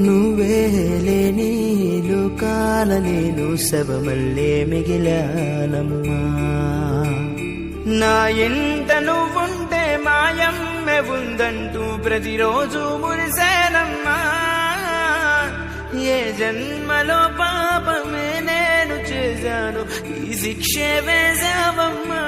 నువ్వే లేని లోకాల నేను శవమల్లే మిగిలానమ్మా. నా ఇంట నువ్వుంటే మాయమ్మె ఉందంటూ ప్రతిరోజు మురిసేనమ్మా. ఏ జన్మలో పాపమే నేను చేశాను, ఈ శిక్షే వేశావమ్మా.